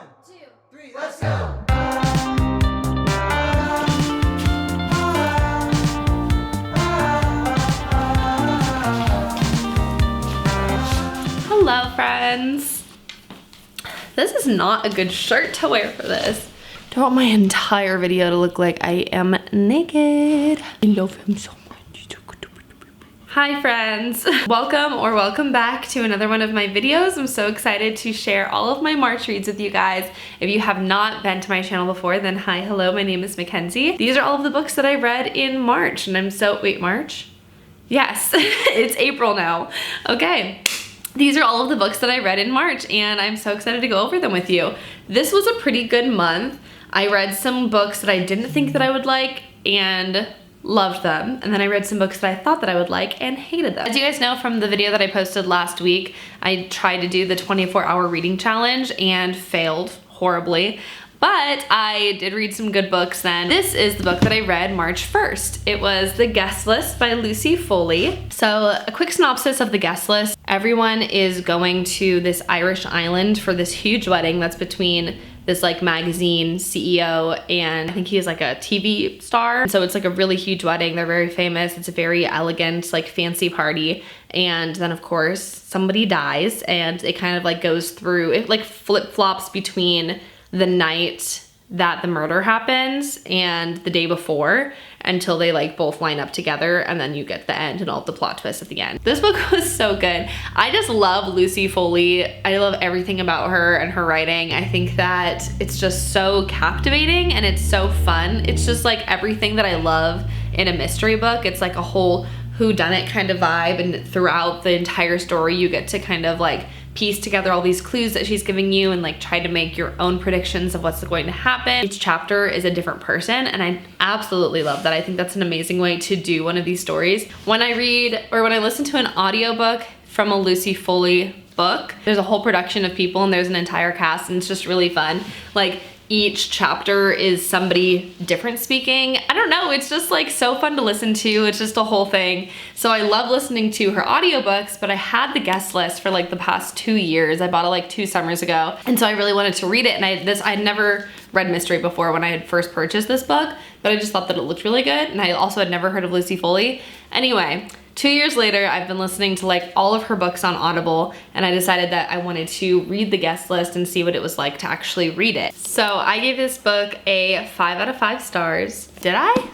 2, 3, let's go! Hello friends! This is not a good shirt to wear for this. I want my entire video to look like I am naked. I love him so much. Hi friends! Welcome back to another one of my videos. I'm so excited to share all of my March reads with you guys. If you have not been to my channel before, then hi, hello, my name is Mackenzie. These are all of the books that I read in March, and I'm so, wait, March? Yes, it's April now. Okay. These are all of the books that I read in March, and I'm so excited to go over them with you. This was a pretty good month. I read some books that I didn't think that I would like and loved them, and then I read some books that I thought that I would like and hated them. As you guys know from the video that I posted last week, I tried to do the 24-hour reading challenge and failed horribly. But I did read some good books then. This is the book that I read March 1st. It was The Guest List by Lucy Foley. So a quick synopsis of The Guest List. Everyone is going to this Irish island for this huge wedding that's between this like magazine CEO and I think he's like a TV star. So it's like a really huge wedding. They're very famous. It's a very elegant, like fancy party. And then of course somebody dies, and it kind of like goes through, it like flip-flops between the night that the murder happens and the day before until they like both line up together, and then you get the end and all the plot twists at the end. This book was so good. I just love Lucy Foley. I love everything about her and her writing. I think that it's just so captivating and it's so fun. It's just like everything that I love in a mystery book. It's like a whole whodunit kind of vibe, and throughout the entire story you get to kind of like piece together all these clues that she's giving you and like try to make your own predictions of what's going to happen. Each chapter is a different person, and I absolutely love that. I think that's an amazing way to do one of these stories. When I read or when I listen to an audiobook from a Lucy Foley book, there's a whole production of people and there's an entire cast, and it's just really fun. Like each chapter is somebody different speaking. I don't know, it's just like so fun to listen to. It's just a whole thing. So I love listening to her audiobooks, but I had The Guest List for like the past 2 years. I bought it like 2 summers ago. And so I really wanted to read it. And I'd never read mystery before when I had first purchased this book, but I just thought that it looked really good. And I also had never heard of Lucy Foley. Anyway, 2 years later, I've been listening to like all of her books on Audible, and I decided that I wanted to read The Guest List and see what it was like to actually read it. So I gave this book a 5 out of 5 stars. Did I?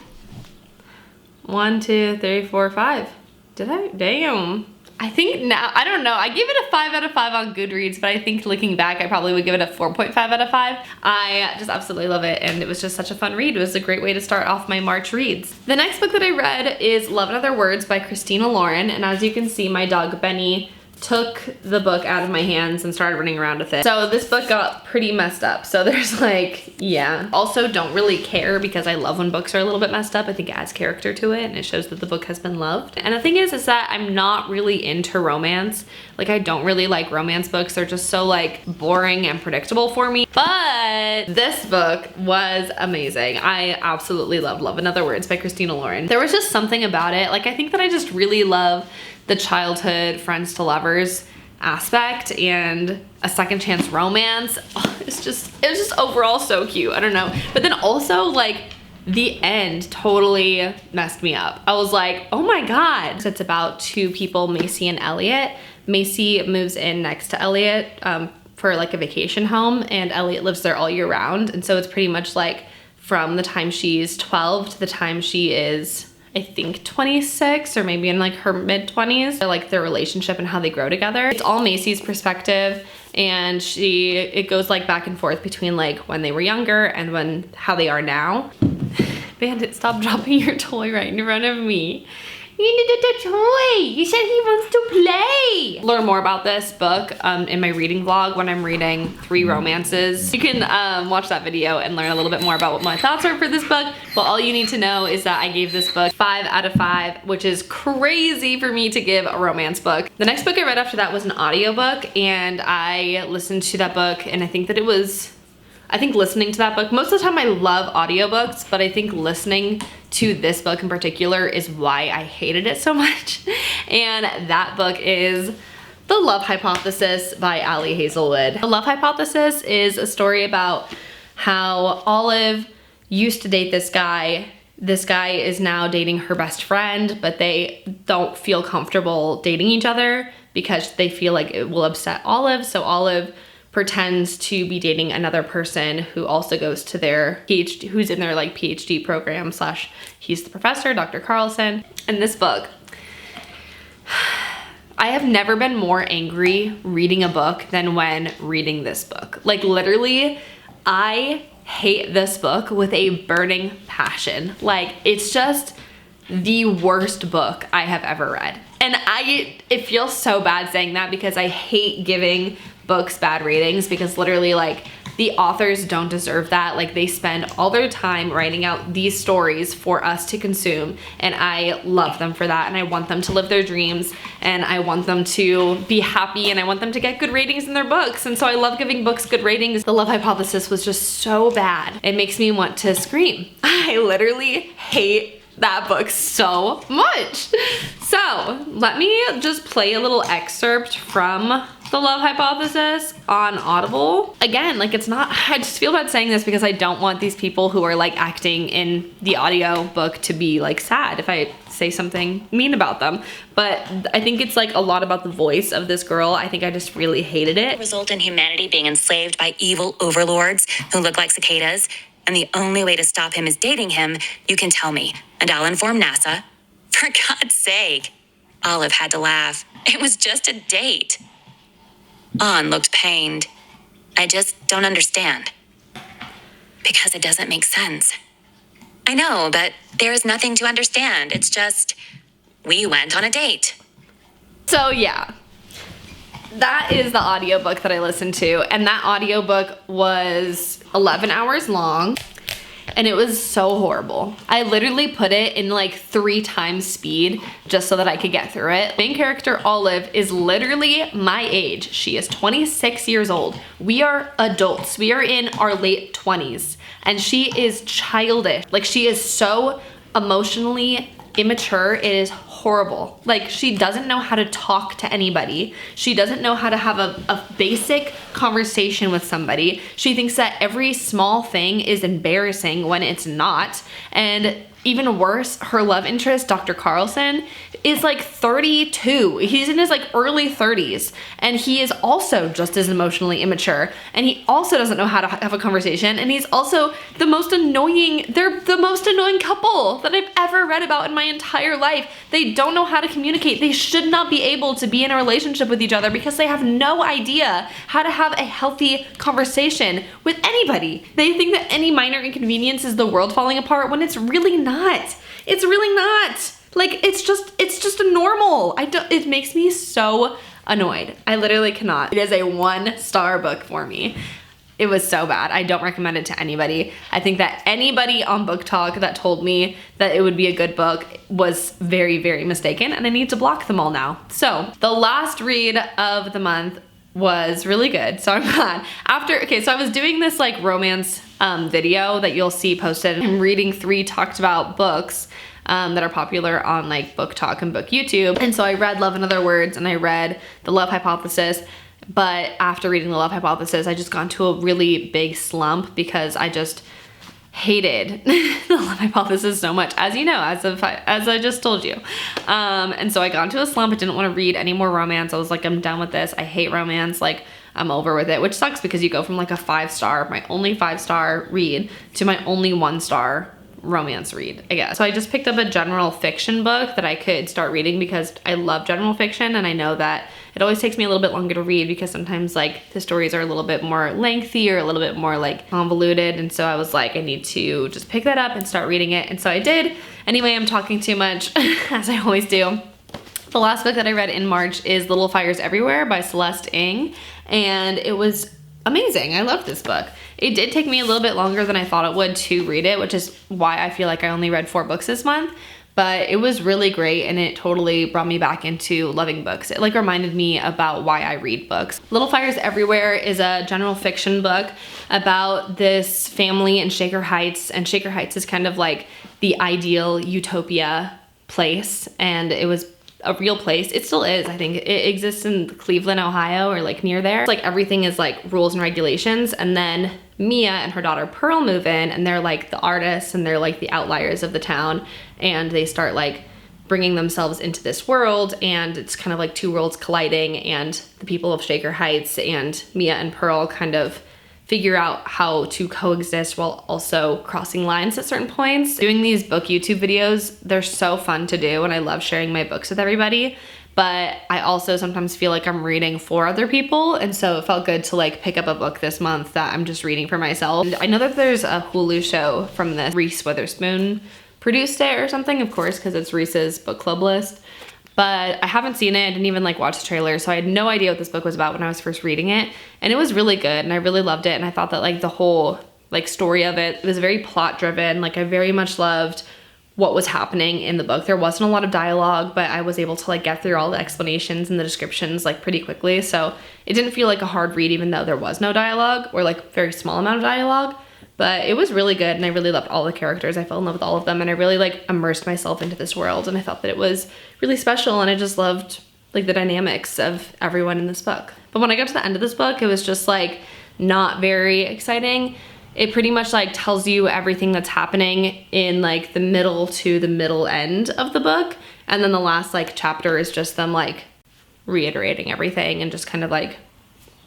1, 2, 3, 4, 5. Did I? Damn. I think now, I don't know. I gave it a 5 out of 5 on Goodreads, but I think looking back, I probably would give it a 4.5 out of 5. I just absolutely love it, and it was just such a fun read. It was a great way to start off my March reads. The next book that I read is Love and Other Words by Christina Lauren, and as you can see, my dog Benny took the book out of my hands and started running around with it. So this book got pretty messed up. So there's like, yeah. Also don't really care because I love when books are a little bit messed up. I think it adds character to it and it shows that the book has been loved. And the thing is that I'm not really into romance. Like I don't really like romance books. They're just so like boring and predictable for me. But this book was amazing. I absolutely loved Love and Other Words by Christina Lauren. There was just something about it. Like I think that I just really love the childhood friends to lovers aspect and a second chance romance. Oh, it was just overall so cute. I don't know. But then also like the end totally messed me up. I was like, oh my God. It's about 2 people, Macy and Elliot. Macy moves in next to Elliot for like a vacation home, and Elliot lives there all year round. And so it's pretty much like from the time she's 12 to the time she is, I think 26 or maybe in like her mid-20s, like their relationship and how they grow together. It's all Macy's perspective, and it goes like back and forth between like when they were younger and how they are now. Bandit, stop dropping your toy right in front of me. You needed a toy. You said he wants to play. Learn more about this book in my reading vlog when I'm reading 3 romances. You can watch that video and learn a little bit more about what my thoughts are for this book. But all you need to know is that I gave this book 5 out of 5, which is crazy for me to give a romance book. The next book I read after that was an audiobook, and I listened to that book, and I think listening to that book, most of the time I love audiobooks, but I think listening to this book in particular is why I hated it so much. And that book is The Love Hypothesis by Allie Hazelwood. The Love Hypothesis is a story about how Olive used to date this guy. This guy is now dating her best friend, but they don't feel comfortable dating each other because they feel like it will upset Olive. So Olive pretends to be dating another person who also goes to their PhD, who's in their like PhD program slash he's the professor, Dr. Carlson. And this book, I have never been more angry reading a book than when reading this book. Like literally, I hate this book with a burning passion. Like it's just the worst book I have ever read. And it feels so bad saying that because I hate giving books bad ratings because literally like the authors don't deserve that. Like they spend all their time writing out these stories for us to consume, and I love them for that, and I want them to live their dreams, and I want them to be happy, and I want them to get good ratings in their books. And so I love giving books good ratings. The Love Hypothesis was just so bad. It makes me want to scream. I literally hate that book so much. So let me just play a little excerpt from The Love Hypothesis on Audible. Again, like it's not, I just feel bad saying this because I don't want these people who are like acting in the audio book to be like sad if I say something mean about them. But I think it's like a lot about the voice of this girl. I think I just really hated it. Result in humanity being enslaved by evil overlords who look like cicadas. And the only way to stop him is dating him, you can tell me, and I'll inform NASA. For God's sake. Olive had to laugh. It was just a date. An looked pained. I just don't understand. Because it doesn't make sense. I know, but there is nothing to understand. It's just, we went on a date. So yeah. That is the audiobook that I listened to, and that audiobook was 11 hours long, and it was so horrible. I literally put it in like 3 times speed just so that I could get through it. Main character Olive is literally my age. She is 26 years old. We are adults. We are in our late 20s, and she is childish. Like she is so emotionally immature. It is horrible. Like she doesn't know how to talk to anybody. She doesn't know how to have a basic conversation with somebody. She thinks that every small thing is embarrassing when it's not. And even worse, her love interest, Dr. Carlson, is like 32. He's in his like early 30s, and he is also just as emotionally immature, and he also doesn't know how to have a conversation, and he's also the most annoying, they're the most annoying couple that I've ever read about in my entire life. They don't know how to communicate. They should not be able to be in a relationship with each other because they have no idea how to have a healthy conversation with anybody. They think that any minor inconvenience is the world falling apart when it's really not. It's really not. Like it's just a normal. It makes me so annoyed. I literally cannot. It is a 1-star book for me. It was so bad. I don't recommend it to anybody. I think that anybody on Book Talk that told me that it would be a good book was very, very mistaken, and I need to block them all now. So the last read of the month was really good, so I'm glad. So I was doing this like romance video that you'll see posted. I'm reading 3 talked about books that are popular on like Book Talk and Book YouTube. And so I read Love in Other Words, and I read The Love Hypothesis. But after reading The Love Hypothesis, I just got into a really big slump because I just hated The Love Hypothesis so much, as you know, as I just told you. And so I got into a slump. I didn't want to read any more romance. I was like, I'm done with this. I hate romance. Like, I'm over with it, which sucks because you go from like a 5-star, my only 5-star read, to my only 1-star romance read, I guess. So I just picked up a general fiction book that I could start reading because I love general fiction, and I know that it always takes me a little bit longer to read because sometimes like the stories are a little bit more lengthy or a little bit more like convoluted, and so I was like, I need to just pick that up and start reading it, and so I did. Anyway, I'm talking too much as I always do. The last book that I read in March is Little Fires Everywhere by Celeste Ng, and it was amazing. I loved this book. It did take me a little bit longer than I thought it would to read it, which is why I feel like I only read 4 books this month, but it was really great, and it totally brought me back into loving books. It like reminded me about why I read books. Little Fires Everywhere is a general fiction book about this family in Shaker Heights, and Shaker Heights is kind of like the ideal utopia place, and it was a real place. It still is, I think. It exists in Cleveland, Ohio, or like near there. It's like everything is like rules and regulations. And then Mia and her daughter Pearl move in, and they're like the artists and they're like the outliers of the town. And they start like bringing themselves into this world, and it's kind of like two worlds colliding, and the people of Shaker Heights and Mia and Pearl kind of figure out how to coexist while also crossing lines at certain points. Doing these book YouTube videos, they're so fun to do, and I love sharing my books with everybody, but I also sometimes feel like I'm reading for other people, and so it felt good to like pick up a book this month that I'm just reading for myself. And I know that there's a Hulu show from this. Reese Witherspoon produced it or something, of course, because it's Reese's book club list. But I haven't seen it. I didn't even like watch the trailer, so I had no idea what this book was about when I was first reading it. And it was really good, and I really loved it. And I thought that like the whole like story of it was very plot driven. Like I very much loved what was happening in the book. There wasn't a lot of dialogue, but I was able to like get through all the explanations and the descriptions like pretty quickly. So it didn't feel like a hard read, even though there was no dialogue, or like very small amount of dialogue. But it was really good, and I really loved all the characters. I fell in love with all of them, and I really like immersed myself into this world, and I thought that it was really special, and I just loved like the dynamics of everyone in this book. But when I got to the end of this book, it was just like not very exciting. It pretty much like tells you everything that's happening in like the middle to the middle end of the book, and then the last like chapter is just them like reiterating everything and just kind of like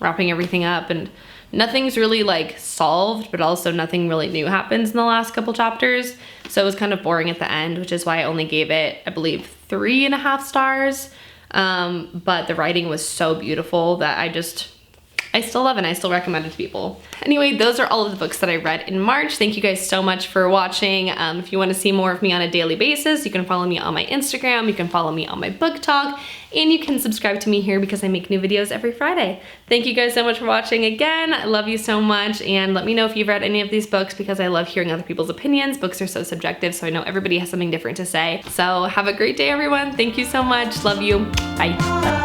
wrapping everything up, and nothing's really like solved, but also nothing really new happens in the last couple chapters. So it was kind of boring at the end, which is why I only gave it, I believe, 3.5 stars. But the writing was so beautiful that I still love it, and I still recommend it to people. Anyway, those are all of the books that I read in March. Thank you guys so much for watching. If you want to see more of me on a daily basis, you can follow me on my Instagram, you can follow me on my book talk, and you can subscribe to me here because I make new videos every Friday. Thank you guys so much for watching again. I love you so much, and let me know if you've read any of these books because I love hearing other people's opinions. Books are so subjective, so I know everybody has something different to say. So have a great day, everyone. Thank you so much. Love you. Bye.